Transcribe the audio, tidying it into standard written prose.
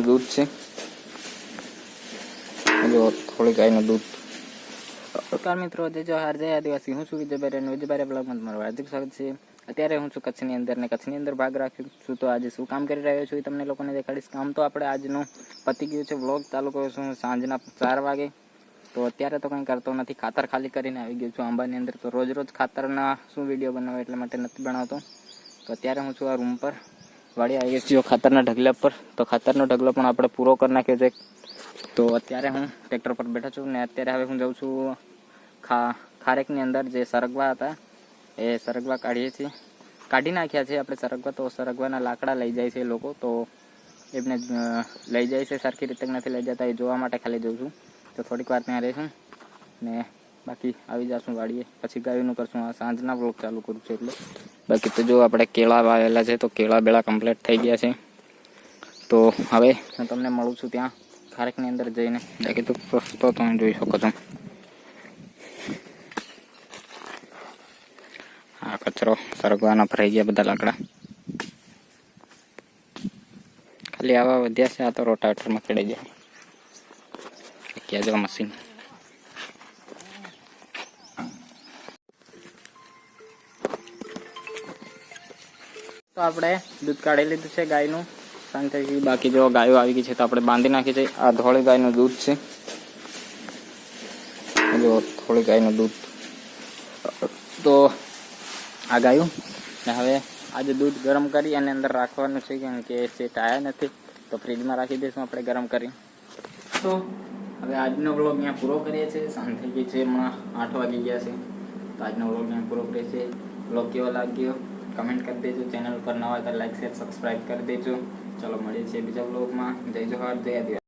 દૂધ છે, જો થોડી ગાયનું દૂધ. નમસ્કાર મિત્રો, જય જોહાર, જય આદિવાસી. હું છું વિજયભાઈ અને વિજયભાઈ બ્લોગમાં તમારું હાર્દિક સ્વાગત છે. અત્યારે હું છું કચ્છની અંદર ને કચ્છની અંદર ભાગ રાખ્યું છું. તો આજે શું કામ કરી રહ્યો છું એ તમને લોકોને દેખાડીશ. કામ તો આપણે આજનું પતી ગયું છે. વ્લોગ ચાલુ કર્યો છું સાંજના 4 વાગે. તો અત્યારે તો કંઈ કરતો નથી, ખાતર ખાલી કરીને આવી ગયો છું આંબાની અંદર. તો રોજ ખાતરના શું વિડીયો બનાવે એટલા માટે નથી બનાવતો. તો અત્યારે હું છું આ રૂમ પર, વાળી આવી ગયો ખાતરના ઢગલા પર. તો ખાતરનો ઢગલો પણ આપણે પૂરો કરી નાખ્યો છે. તો અત્યારે હું ટ્રેક્ટર પર બેઠો છું ને અત્યારે હવે હું જાઉં છું ખારેકની અંદર જે સરગવા હતા એ સરગવા કાઢી નાખ્યા છે આપણે સરગવા. તો સરગવાના લાકડા લઈ જાય છે લોકો, તો એમને લઈ જાય છે, સરખી રીતે નથી લઈ જતા એ જોવા માટે ખાલી જઉં છું. તો થોડીક વાર ત્યાં રહીશું ને બાકી આવી જશું વાડીએ, પછી ગાયનું કરશું. આ સાંજના વ્લોગ ચાલુ કરું છું એટલે. બાકી તો જો આપણે કેળા વાવેલા છે, તો કેળા બેળા કમ્પ્લીટ થઈ ગયા છે. તો હવે હું તમને મળું છું ત્યાં ખારેકની અંદર જઈને. બાકી તો રસ્તો તમે જોઈ શકો છો. આ કચરો સરગવાના ભરાઈ ગયા બધા લાકડા, ખાલી આવા વધ્યા છે. આ તો રોટાવેટરમાં ચડી જાય. ક્યાં જવા મશીન. તો આપણે દૂધ કાઢી લીધું છે ગાયનું શાંતિથી. બાકી જો ગાયો આવી ગઈ છે તો આપણે બાંધી નાખી છે. આ ધોળી ગાયનું દૂધ છે, જો થોડી ગાયનું દૂધ. તો આ ગાયું ને હવે આજે દૂધ ગરમ કરી અને અંદર રાખવાનું છે, કેમ કે સેટ આવ્યા નથી. તો ફ્રીજમાં રાખી દઈશું આપણે ગરમ કરી. તો હવે આજનો વ્લોગ અહીંયા પૂરો કરીએ છીએ. સાંજ થઈ ગઈ છે, હમણાં 8 વાગી ગયા છે. તો આજનો વ્લોગ અહીંયા પૂરો કરીએ છીએ. વ્લોગ કેવો લાગ્યો કમેન્ટ કરી દેજો. ચેનલ પર નવા હોય તો લાઈક શેર સબસ્ક્રાઈબ કરી દેજો. ચલો મળીએ છીએ બીજા વ્લોગમાં. જય જોહાર, જય આદિવાસી.